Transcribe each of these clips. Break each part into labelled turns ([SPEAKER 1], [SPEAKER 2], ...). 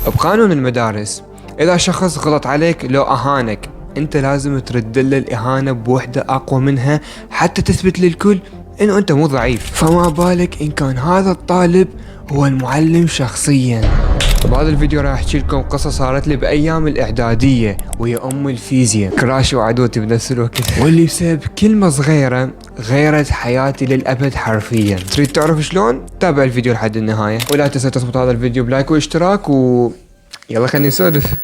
[SPEAKER 1] بقانون المدارس اذا شخص غلط عليك لو اهانك انت لازم ترد له الاهانة بوحدة اقوى منها حتى تثبت للكل انه انت مو ضعيف، فما بالك ان كان هذا الطالب هو المعلم شخصيا. بهذا الفيديو راح احكي لكم قصة صارت لي بايام الاعدادية وهي ام الفيزياء، كراش وعدوتي بنفس الوقت، واللي بسبب كلمة صغيرة غيرت حياتي للابد حرفيا. تريد تعرف شلون؟ تابع الفيديو لحد النهاية، ولا تنسى تصبط هذا الفيديو بلايك واشتراك يلا خلينا نسولف.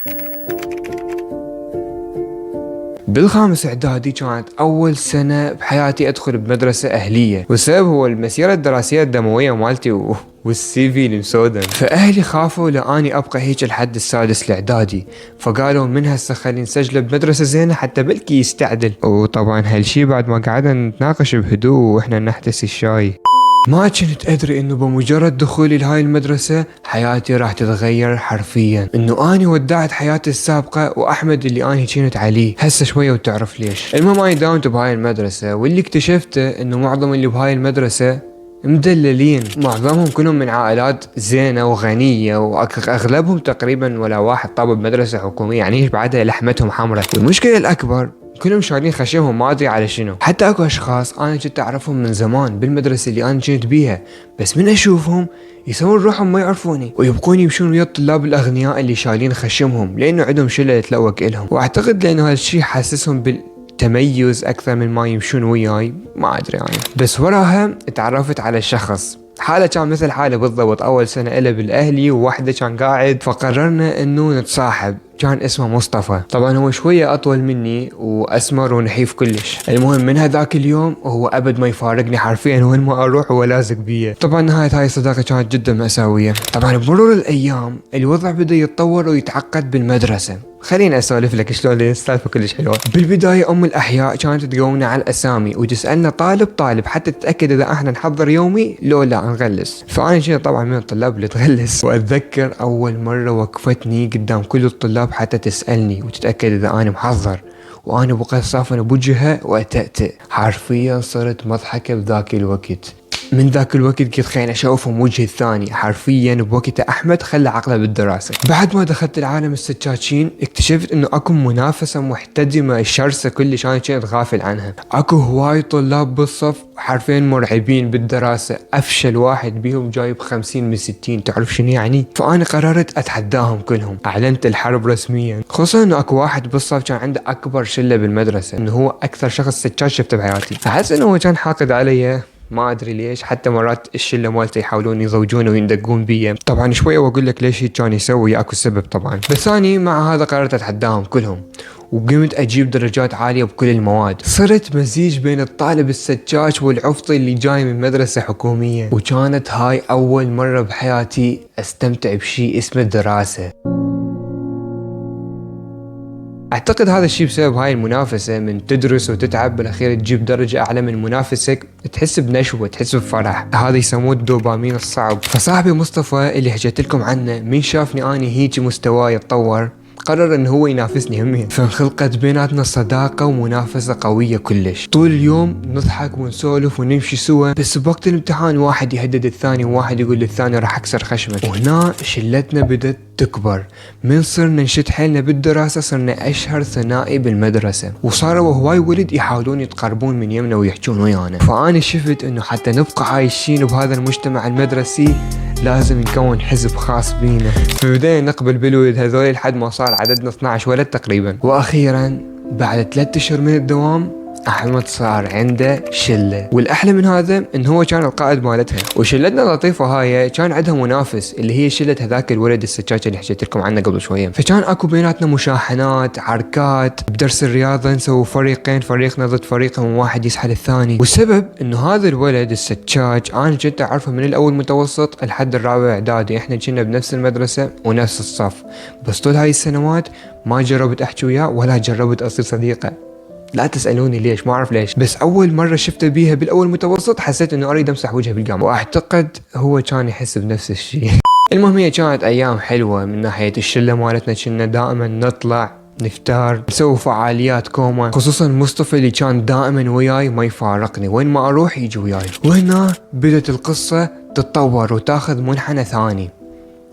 [SPEAKER 1] بالخامس اعدادي كانت اول سنة بحياتي ادخل بمدرسة اهلية، والسبب هو المسيرة الدراسية الدموية مالتي والسي في المسودن. فاهلي خافوا لاني ابقى هيك لحد السادس الاعدادي، فقالوا من هسه خلي نسجله بمدرسة زينة حتى بلكي يستعدل. وطبعا هالشي بعد ما قعدنا نتناقش بهدوء واحنا نحتسي الشاي. ما كنت ادري انه بمجرد دخولي لهاي المدرسة حياتي راح تتغير حرفيا، انه اني ودعت حياتي السابقة واحمد اللي اني كنت عليه هسه شوية وتعرف ليش. المهم اني داومت بهاي المدرسة، واللي اكتشفته انه معظم اللي بهاي المدرسة مدللين، معظمهم كلهم من عائلات زينة وغنية، واغلبهم تقريبا ولا واحد طاب بمدرسة حكومية، يعني بعدها لحمتهم حمرة. والمشكلة الاكبر كلهم شايلين خشمهم ما ادري على شنو. حتى اكو اشخاص انا كنت اعرفهم من زمان بالمدرسه اللي انا كنت بيها، بس من اشوفهم يسوون روحهم ما يعرفوني ويبقون يمشون ويا الطلاب الاغنياء اللي شايلين خشمهم لانه عندهم شله تلوك الهم. واعتقد لانه هالشي حسسهم بالتميز اكثر من ما يمشون وياي، ما ادري يعني. بس وراها تعرفت على شخص حاله كان مثل حاله بالضبط، اول سنه له بالاهلي وواحده كان قاعد، فقررنا انه نتصاحب. كان اسمه مصطفى، طبعا هو شويه اطول مني واسمر ونحيف كلش. المهم من هذاك اليوم وهو ابد ما يفارقني حرفيا، وين ما اروح هو لازق بيا. طبعا نهايه هاي الصداقه كانت جدا مأساويه. طبعا بمرور الايام الوضع بدا يتطور ويتعقد بالمدرسه. خليني اسولف لك شلون السالفه كلش حلوه. بالبدايه ام الاحياء كانت تقومنا على الاسامي وتسالنا طالب طالب حتى تتاكد اذا احنا نحضر يومي لو لا نغلس. فانا كنت طبعا من الطلاب اللي تغلس، واتذكر اول مره وقفتني قدام كل الطلاب حتى تسالني وتتاكد اذا انا محضر، وانا بقيت صافن بوجهها واتأتئ. حرفيا صرت مضحكه بذاك الوقت. من ذاك الوقت كنت خليني اشوفهم وجه الثاني حرفيا. بوقتها احمد خلى عقله بالدراسه. بعد ما دخلت العالم السكاكين اكتشفت انه اكو منافسه محتدمه شرسه كلش انا كنت غافل عنها. اكو هواي طلاب بالصف حرفيا مرعبين بالدراسه، افشل واحد بيهم جايب 50 من 60، تعرف شنو يعني؟ فانا قررت اتحداهم كلهم، اعلنت الحرب رسميا. خصوصا انه اكو واحد بالصف كان عنده اكبر شله بالمدرسه، انه هو اكثر شخص سكاك شفته بحياتي. فحس انه هو كان حاقد علي، ما ادري ليش. حتى مرات الشله مالته يحاولون يزوجونه ويندقون بيه. طبعا شويه واقول لك ليش هيك كان يسوي، اكو سبب طبعا. بس اني مع هذا قررت اتحداهم كلهم، وقمت اجيب درجات عاليه بكل المواد. صرت مزيج بين الطالب السكاك والعفطي اللي جاي من مدرسه حكوميه. وكانت هاي اول مره بحياتي استمتع بشيء اسمه دراسه. اعتقد هذا الشيء بسبب هاي المنافسة، من تدرس وتتعب بالاخير تجيب درجة اعلى من منافسك تحس بنشوة، تحس بفرح. هذا يسموه الدوبامين الصعب. فصاحبي مصطفى اللي حكيت لكم عنه من شافني اني هيك مستواي يتطور قرر انه هو ينافسني همين، فانخلقت بيناتنا صداقة ومنافسة قوية كلش. طول اليوم نضحك ونسولف ونمشي سوا، بس بوقت الامتحان واحد يهدد الثاني وواحد يقول للثاني راح اكسر خشمك. وهنا شلتنا بدت تكبر. من صرنا نشد حيلنا بالدراسة صرنا اشهر ثنائي بالمدرسة، وصاروا هواي ولد يحاولون يتقربون من يمنا ويحجون ويانا. فانا شفت انه حتى نبقى عايشين بهذا المجتمع المدرسي لازم نكون حزب خاص بينا. فبدينا نقبل بالولد هذول لحد ما صار عددنا 12 ولد تقريبا. واخيرا بعد 3 اشهر من الدوام احمد صار عنده شله، والاحلى من هذا انه هو كان القائد مالتها. وشلتنا اللطيفه هاي كان عندها منافس اللي هي شله هذاك الولد السكاك اللي حكيت لكم عنه قبل شويه. فكان اكو بيناتنا مشاحنات، عركات بدرس الرياضه، نسوي فريقين، فريقنا ضد فريقهم وواحد يسحل الثاني. والسبب انه هذا الولد السكاك انا كنت اعرفه من الاول متوسط لحد الرابع اعدادي، احنا كنا بنفس المدرسه ونفس الصف، بس طول هاي السنوات ما جربت احكي وياه ولا جربت اصير صديقه. لا تسألوني ليش، ما أعرف ليش، بس أول مرة شفته بيها بالأول متوسط حسيت إنه أريد أمسح وجهه بالقمر، وأعتقد هو كان يحس بنفس الشيء. المهم هي كانت أيام حلوة من ناحية الشلة مالتنا، كنا دائما نطلع نفتار نسوي فعاليات كوما، خصوصا مصطفى اللي كان دائما وياي ما يفارقني، وين ما أروح يجي وياي. وهنا بدت القصة تتطور وتاخذ منحنى ثاني.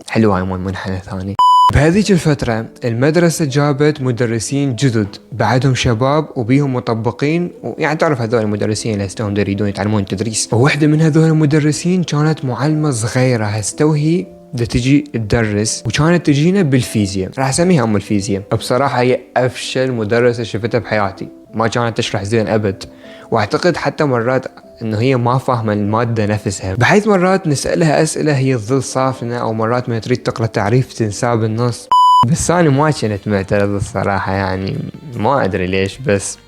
[SPEAKER 1] حلو هاي منحنى ثاني. بهذيك الفترة المدرسة جابت مدرسين جدد بعدهم شباب وبيهم مطبقين، ويعني تعرف هذول المدرسين اللي هستوهم يريدون يتعلمون التدريس. ووحدة من هذول المدرسين كانت معلمة صغيرة هستوهي بدها تجي تدرس، وكانت تجينا بالفيزياء، راح اسميها ام الفيزياء. بصراحة هي افشل مدرسة شفتها بحياتي، ما كانت تشرح زين ابد، واعتقد حتى مرات انه هي ما فاهمة المادة نفسها، بحيث مرات نسألها اسئلة هي تظل صافنة، او مرات ما تريد تقرأ تعريف تنساه بالنص. بس انا ما كنت معترض الصراحة، يعني ما ادري ليش، بس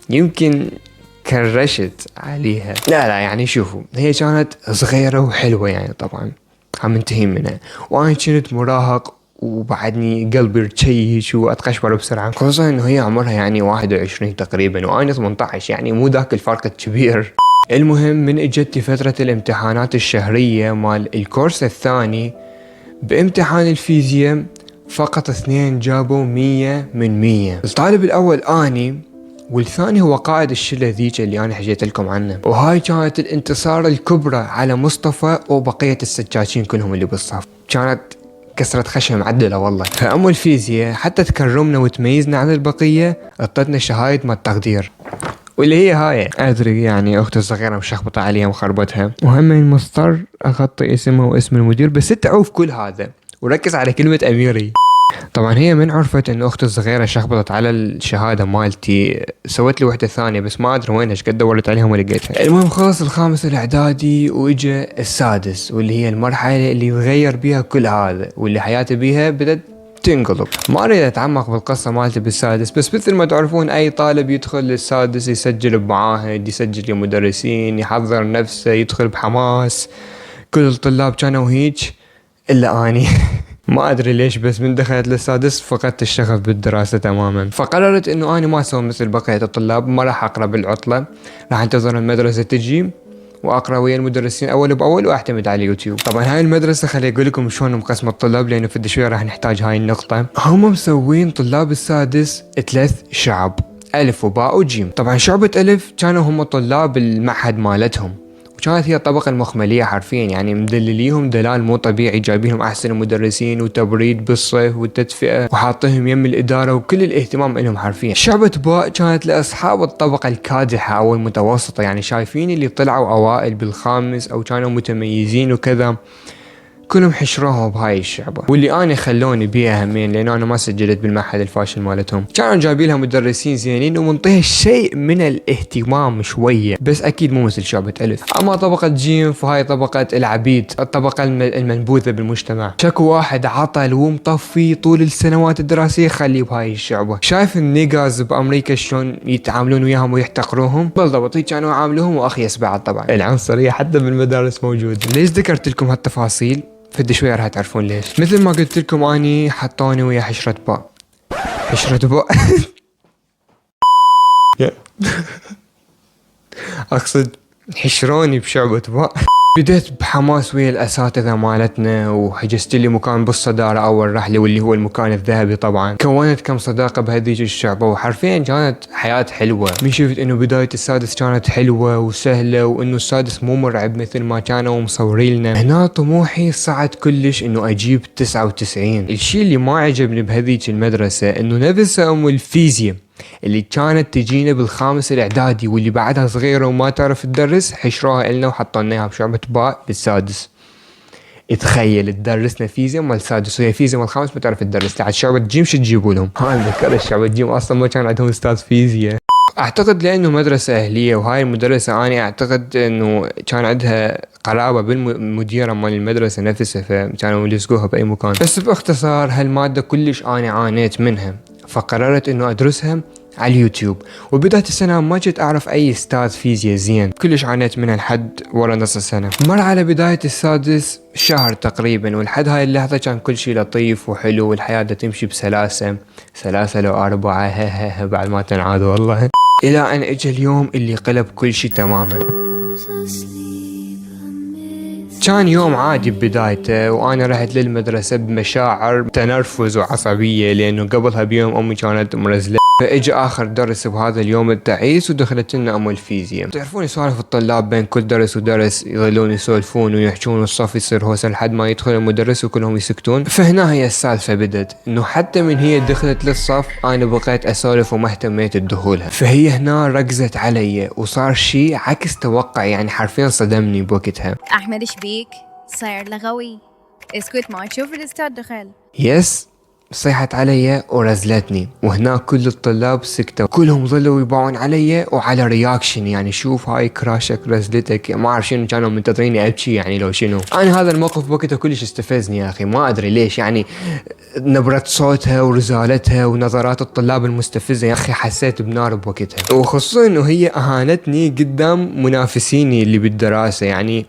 [SPEAKER 1] يمكن كرشت عليها. لا يعني شوفوا، هي كانت صغيرة وحلوة يعني، طبعا عم انتهي منها، وانا كنت مراهق وبعدني قلبي يرتشيش واتقشبر بسرعة، خصوصا انه هي عمرها يعني 21 تقريبا وانا 18، يعني مو ذاك الفرق الكبير. المهم من اجت فترة الامتحانات الشهرية مال الكورس الثاني، بامتحان الفيزياء فقط 2 جابوا 100 من 100. الطالب الاول اني، والثاني هو قائد الشلة ذيك اللي انا حكيت لكم عنه، وهاي كانت الانتصار الكبرى على مصطفى وبقية السجاجين كلهم اللي بالصف. كانت كسرة خشم معدلة والله. فأم الفيزياء حتى تكرمنا وتميزنا عن البقية، اعطتنا شهايد مال التقدير، واللي هي هاي ادري يعني اختي الصغيرة مشخبطة عليها وخربتها، وهم مضطر اغطي اسمها واسم المدير، بس تعوف كل هذا وركز على كلمة اميري. طبعا هي من عرفت ان اختي الصغيرة شخبطت على الشهادة مالتي سوت لي وحدة ثانية، بس ما ادري وين، ايش قد دورت عليها وما لقيتها. المهم خلص الخامس الاعدادي واجا السادس، واللي هي المرحلة اللي تغير بيها كل هذا، واللي حياتي بيها بدت تنقلب. ما اريد اتعمق بالقصة مالتي بالسادس، بس مثل ما تعرفون اي طالب يدخل للسادس يسجل بمعاهد، يسجل لمدرسين، يحضر نفسه، يدخل بحماس. كل الطلاب كانوا هيك الا اني. ما ادري ليش، بس من دخلت للسادس فقدت الشغف بالدراسة تماما، فقررت انه انا ما اسوي مثل بقية الطلاب، ما راح اقرا بالعطلة، راح انتظر المدرسة تجي واقرا ويا المدرسين اول باول واعتمد على اليوتيوب. طبعا هاي المدرسة خلي اقول لكم شلون مقسمة الطلاب، لانه في شوية راح نحتاج هاي النقطة. هم مسوين طلاب السادس 3 شعب، الف وباء وجيم. طبعا شعبة الف كانوا هم طلاب المعهد مالتهم، وكانت هي الطبقة المخملية حرفيا، يعني مدلليهم دلال مو طبيعي، جايبينهم احسن المدرسين وتبريد بالصيف والتدفئة، وحاطيهم يم الادارة وكل الاهتمام لهم حرفيا. شعبة باء كانت لاصحاب الطبقة الكادحة او المتوسطة، يعني شايفين اللي طلعوا اوائل بالخامس او كانوا متميزين وكذا، كلهم حشروهم بهاي الشعبة، واللي انا خلوني بيها همين، لان انا ما سجلت بالمعهد الفاشل مالتهم. كانوا جايبين لها مدرسين زينين ومنطيها شيء من الاهتمام شوية، بس اكيد مو مثل شعبة الف. اما طبقة جيم فهاي طبقة العبيد، الطبقة المنبوذة بالمجتمع، شكو واحد عطل ومطفي طول السنوات الدراسية خليه بهاي الشعبة. شايف النيجاز بامريكا شلون يتعاملون وياهم ويحتقروهم؟ بالضبط كانوا يعاملوهم واخيس بعض. طبعا العنصرية حتى بالمدارس موجودة. ليش ذكرت لكم هالتفاصيل؟ فدي شوي راح تعرفون ليش. مثل ما قلت لكم اني حطوني ويا حشرة باء. حشرة باء. اقصد حشروني بشعبة باء. بديت بحماس ويا الاساتذة مالتنا، وحجزت لي مكان بالصدارة اول رحلة، واللي هو المكان الذهبي. طبعا كونت كم صداقة بهذيك الشعبة، وحرفيا كانت حياة حلوة. من شفت انه بداية السادس كانت حلوة وسهلة، وانه السادس مو مرعب مثل ما كانوا مصورين لنا. هنا طموحي صعد كلش انه اجيب 99. الشي اللي ما عجبني بهذيك المدرسة انه نفس ام الفيزياء اللي كانت تجينا بالخامس الاعدادي واللي بعدها صغيرة وما تعرف تدرس، حشروها إلنا وحطونا اياها بشعبة باء بالسادس. تخيل تدرسنا فيزياء مال السادس وهي فيزياء مال الخامس ما تعرف تدرس. لعد شعبة جيم شو تجيبوا لهم؟ هاي ذكرت شعبة جيم اصلا ما كان عندهم استاذ فيزياء. اعتقد لانه مدرسة اهلية، وهاي المدرسة انا اعتقد انه كان عندها قرابة بالمديرة مال المدرسة نفسها، فكانوا يلصقوها باي مكان. بس باختصار هالمادة كلش انا عانيت منها، فقررت انه ادرسها على اليوتيوب. وبداية السنة ما كنت اعرف اي استاذ فيزياء زين، كلش عانيت منها لحد ورا نص السنة. مر على بداية السادس شهر تقريبا، ولحد هاي اللحظة كان كل شيء لطيف وحلو، والحياة تمشي بسلاسة، سلاسة و4 بعد ما تنعاد والله. الى ان اجى اليوم اللي قلب كل شيء تماما. كان يوم عادي ببدايته، وانا رحت للمدرسة بمشاعر تنرفز وعصبية، لانه قبلها بيوم امي كانت مرزلة فاجى اخر درس بهذا اليوم التعيس ودخلت لنا ام الفيزياء. تعرفون يسولف الطلاب بين كل درس ودرس يظلون يسولفون ويحجون والصف يصير هوسه لحد ما يدخل المدرس وكلهم يسكتون. فهنا هي السالفه بدت، انه حتى من هي دخلت للصف انا بقيت اسولف وما اهتميت بدخولها. فهي هنا ركزت علي وصار شيء عكس توقعي، يعني حرفيا صدمني بوقتها.
[SPEAKER 2] احمد ايش بيك؟ صاير لغوي؟ اسكت ما تشوف الاستاذ دخل.
[SPEAKER 1] يس، صيحت علي ورزلتني، وهنا كل الطلاب سكتوا، كلهم ظلوا يباعون علي وعلى رياكشن، يعني شوف هاي كراشك رزلتك، ما اعرف شنو كانوا منتظريني ابكي يعني لو شنو. انا هذا الموقف وقتها كلش استفزني يا اخي، ما ادري ليش، يعني نبرة صوتها ورزالتها ونظرات الطلاب المستفزة يا اخي حسيت بنار بوقتها، وخصوصا انه هي اهانتني قدام منافسيني اللي بالدراسة، يعني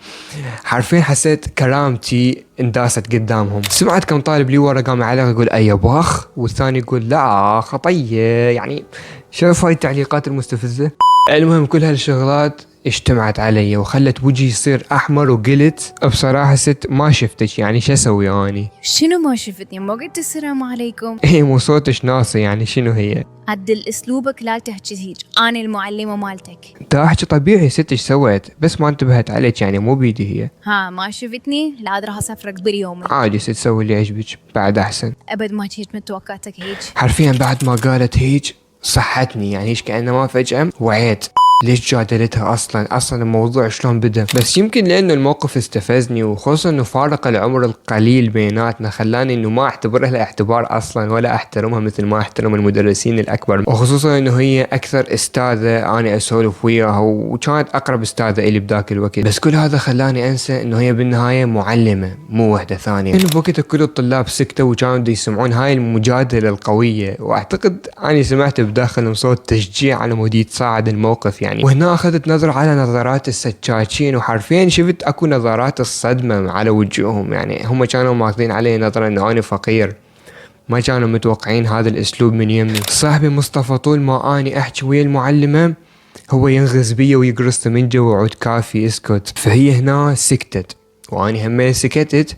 [SPEAKER 1] حرفيا حسيت كرامتي انداست قدامهم. سمعت كم طالب لي ورا قام عليها يقول اي باخ، والثاني يقول لا خطيه، يعني شوف هاي التعليقات المستفزه. المهم كل هالشغلات اجتمعت علي وخلت وجهي يصير احمر، وقلت بصراحه ست ما شفتك، يعني شو اسوي اني؟
[SPEAKER 2] شنو ما شفتني؟ ما قلت السلام عليكم؟
[SPEAKER 1] ايه مو صوتش ناصي، يعني شنو هي؟
[SPEAKER 2] عدل اسلوبك لا تحكي هيك، انا المعلمه مالتك.
[SPEAKER 1] تا احكي طبيعي ست، ايش سويت؟ بس ما انتبهت عليك، يعني مو بيدي هي.
[SPEAKER 2] ها ما شفتني؟ لا راح اسفرك بريومك.
[SPEAKER 1] عادي ست، سوي اللي يعجبك، بعد احسن.
[SPEAKER 2] ابد ما كنت متوقعتك هيك.
[SPEAKER 1] حرفيا بعد ما قالت هيك صحتني، يعني ايش كأنما فجأة وعيت. ليش جادلتها اصلا الموضوع شلون بدا؟ بس يمكن لانه الموقف استفزني، وخصوصا انه فارق العمر القليل بيناتنا خلاني انه ما اعتبرها لها اعتبار اصلا، ولا احترمها مثل ما احترم المدرسين الاكبر، وخصوصا انه هي اكثر استاذة انا اسولف وياها، وكانت اقرب استاذة الي بذاك الوقت. بس كل هذا خلاني انسى انه هي بالنهاية معلمة مو وحدة ثانية. انه بوقتها كل الطلاب سكتوا وكانوا يسمعون هاي المجادلة القوية، واعتقد اني سمعت بداخلهم صوت تشجيع على مود يتصاعد الموقف يعني. وهنا اخذت نظرة على نظرات السكاكين، وحرفيا شفت اكو نظرات الصدمة على وجوههم، يعني هم كانوا ماخذين علي نظرة انه انا فقير، ما كانوا متوقعين هذا الاسلوب من يمي. صاحبي مصطفى طول ما اني احكي ويا المعلمة هو ينغز بي ويقرص من جوا وعود كافي اسكت. فهي هنا سكتت واني همين سكتت،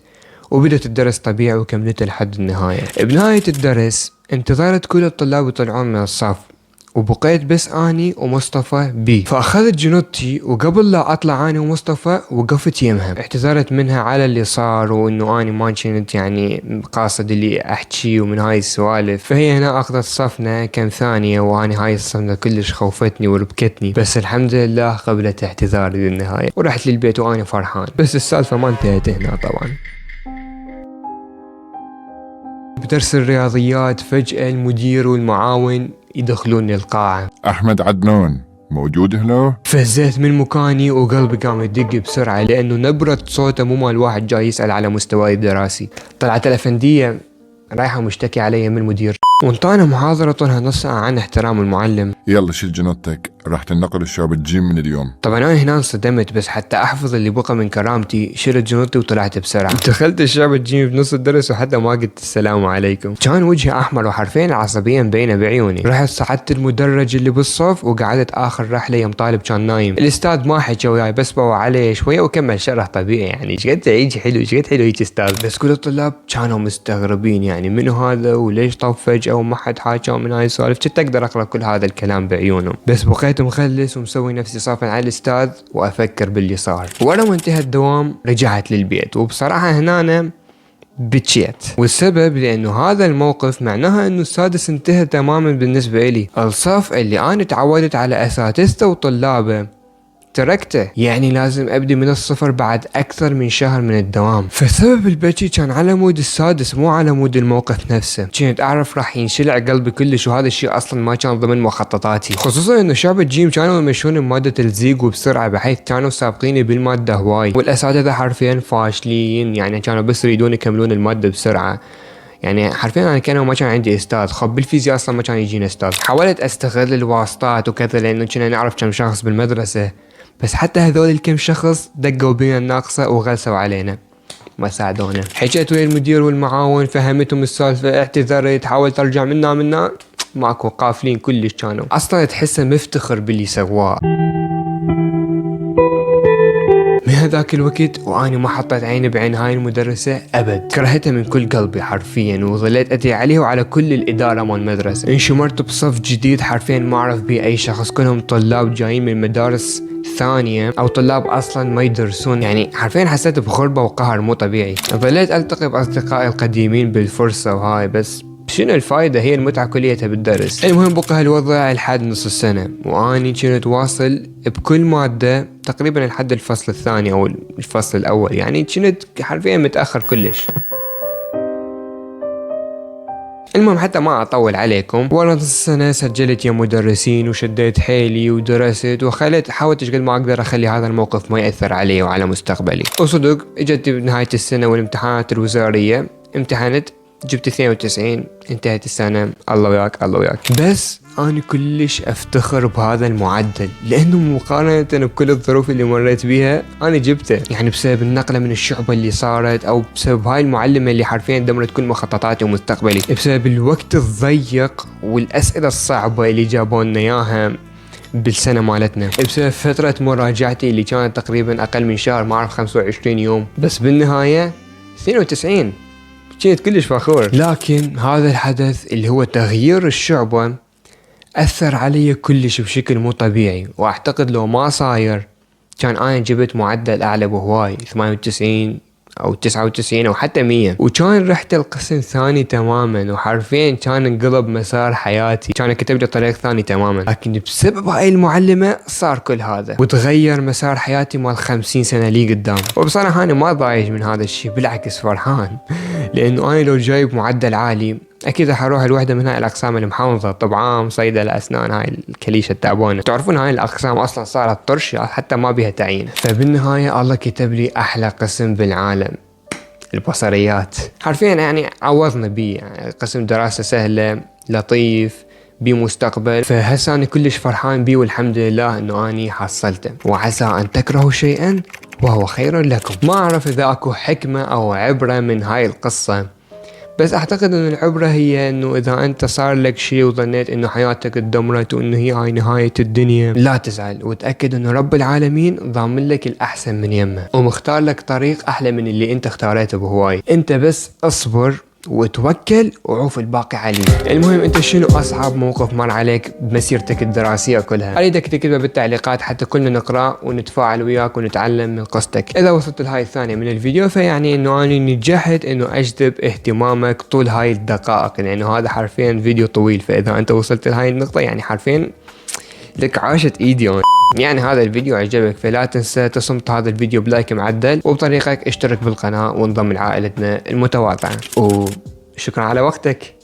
[SPEAKER 1] وبدت الدرس طبيعي وكملته لحد النهاية. بنهاية الدرس انتظرت كل الطلاب يطلعون من الصف، وبقيت بس اني ومصطفى بي. فاخذت جنودتي، وقبل لا اطلع اني ومصطفى وقفت يمها، اعتذرت منها على اللي صار، وانه اني ما كنت يعني قاصد اللي احكي ومن هاي السوالف. فهي هنا اخذت صفنا كم ثانية، واني هاي الصفنة كلش خوفتني وربكتني، بس الحمد لله قبلت اعتذاري بالنهاية ورحت للبيت وانا فرحان. بس السالفة ما انتهت هنا طبعا. بدرس الرياضيات فجأة المدير والمعاون يدخلون القاعة.
[SPEAKER 3] أحمد عدنان موجود هنا؟
[SPEAKER 1] فزيت من مكاني وقلبي قام يدق بسرعة، لأنه نبرة صوته مو مال واحد جاي يسأل على مستواي الدراسي. طلعت الأفندية رايحة مشتكي علي من المدير، وانطانا محاضرة طولها نص ساعة عن احترام المعلم.
[SPEAKER 3] يلا شيل جنطتك، راح تنقل الشعب الجيم من اليوم.
[SPEAKER 1] طبعا انا هنا انصدمت، بس حتى احفظ اللي بقى من كرامتي شلت جنطتي وطلعت بسرعة. دخلت الشعب الجيم بنص الدرس وحتى ما قلت السلام عليكم. كان وجهي احمر وحرفيا العصبية مبينة بعيوني. رحت صعدت المدرج اللي بالصف وقعدت اخر رحلة يم طالب كان نايم. الاستاذ ما حكى وياي، بس بوى عليه شوية وكمل شرح طبيعي، يعني شقد يجي حلو شقد حلو هيك استاذ. بس كل الطلاب كانوا مستغربين، يعني منو هذا وليش طاف فجأة وما حد حاكى من هاي السوالف. كنت اقدر اقرا كل هذا الكلام بعيونهم، بس بقيت مخلص ومسوي نفسي صافن على الاستاذ وافكر باللي صار. ورا ما انتهى الدوام رجعت للبيت، وبصراحة هنا أنا بتشيت، والسبب لانه هذا الموقف معناها انه السادس انتهى تماما بالنسبة لي. الصف اللي انا تعودت على اساتذته وطلابه تركته، يعني لازم ابدي من الصفر بعد اكثر من شهر من الدوام. فسبب البكي كان على مود السادس مو على مود الموقف نفسه. كنت اعرف راح ينشلع قلبي كلش، وهذا الشيء اصلا ما كان ضمن مخططاتي، خصوصا انه شعب الجيم كانوا يمشون بمادة الزيق وبسرعة، بحيث كانوا سابقيني بالمادة هواي، والاساتذة حرفيا فاشلين، يعني كانوا بس يريدون يكملون المادة بسرعة. يعني حرفيا انا كانوا ما كان عندي استاذ، خب بالفيزياء اصلا ما كان يجينا استاذ. حاولت استغل الواسطات وكذا لانه كنا نعرف كم شخص بالمدرسة، بس حتى هذول الكم شخص دقوا بينا الناقصة وغلسوا علينا، ما ساعدونا. حكيت ويا المدير والمعاون، فهمتهم السالفة، اعتذرت، حاولت ارجع منا ماكو، قافلين كلش كانوا، اصلا تحسه مفتخر باللي سواه. من هذاك الوقت واني ما حطيت عيني بعين هاي المدرسة ابد، كرهتها من كل قلبي حرفيا، وظليت ادعي عليها وعلى كل الادارة مال المدرسة. انشمرت بصف جديد حرفيا ما اعرف بيه اي شخص، كلهم طلاب جايين من مدارس ثانية او طلاب اصلا ما يدرسون، يعني حرفيا حسيت بغربة وقهر مو طبيعي. ظليت التقي باصدقائي القديمين بالفرصة وهاي، بس شنو الفايدة؟ هي المتعة كليتها بالدرس. المهم بقى هالوضع لحد نص السنة، واني كنت واصل بكل مادة تقريبا لحد الفصل الثاني او الفصل الاول، يعني كنت حرفيا متأخر كلش. المهم حتى ما اطول عليكم، ورا نص السنة سجلت يا مدرسين وشديت حيلي ودرست وخليت حاولت قد ما اقدر اخلي هذا الموقف ما يأثر علي وعلى مستقبلي. وصدق اجت بنهاية السنة والامتحانات الوزارية، امتحنت جبت 92، انتهت السنة الله وياك الله وياك. بس أنا كلش أفتخر بهذا المعدل، لأنه مقارنة بكل الظروف اللي مريت بيها أنا جبته، يعني بسبب النقلة من الشعبة اللي صارت، أو بسبب هاي المعلمة اللي حرفيا دمرت كل مخططاتي ومستقبلي، بسبب الوقت الضيق والأسئلة الصعبة اللي جابونا إياها بالسنة مالتنا، بسبب فترة مراجعتي اللي كانت تقريبا أقل من شهر، ما أعرف 25 يوم، بس بالنهاية 92 كنت كلش فخور. لكن هذا الحدث اللي هو تغيير الشعبة أثر علي كلش بشكل مو طبيعي، وأعتقد لو ما صاير كان أنا جبت معدل أعلى بهواي، 98 أو 99 أو حتى 100، وكان رحت القسم ثاني تماما، وحرفيا كان انقلب مسار حياتي، كان كتب لي طريق ثاني تماما. لكن بسبب هاي المعلمة صار كل هذا، وتغير مسار حياتي مال 50 سنة لي قدام. وبصراحة أنا ما ضايج من هذا الشيء، بالعكس فرحان، لأنه أنا لو جايب معدل عالي اكيد راح اروح لوحده من هاي الاقسام المحافظه، طبعا صيدله، اسنان، هاي الكليشه التعبانه. تعرفون هاي الاقسام اصلا صارت طرش حتى ما بيها تعيين. فبالنهايه الله كتب لي احلى قسم بالعالم، البصريات. حرفيا يعني عوضنا بيه، يعني قسم دراسه سهله لطيف بمستقبل. فهسه انا كلش فرحان بيه، والحمد لله انه اني حصلته. وعسى ان تكرهوا شيئا وهو خير لكم. ما اعرف اذا اكو حكمه او عبره من هاي القصه، بس اعتقد ان العبرة هي انه اذا انت صار لك شيء وظنيت انه حياتك اتدمرت وانه هي هاي نهاية الدنيا، لا تزعل، وتأكد انه رب العالمين ضامن لك الاحسن من يمه، ومختار لك طريق احلى من اللي انت اختاريته بهواي. انت بس اصبر وتوكل وعوف الباقي عليه. المهم انت شنو اصعب موقف مر عليك بمسيرتك الدراسية كلها؟ اريدك تكتبها بالتعليقات حتى كلنا نقرأ ونتفاعل وياك ونتعلم من قصتك. اذا وصلت لهاي الثانية من الفيديو فيعني انه انا نجحت انه اجذب اهتمامك طول هاي الدقائق، لانه هذا حرفيا فيديو طويل. فاذا انت وصلت لهاي النقطة يعني حرفيا لك عاشت ايدي. يعني هذا الفيديو عجبك فلا تنسى تصمت هذا الفيديو بلايك معدل، وبطريقك اشترك بالقناة وانضم لعائلتنا المتواضعة. وشكرا على وقتك.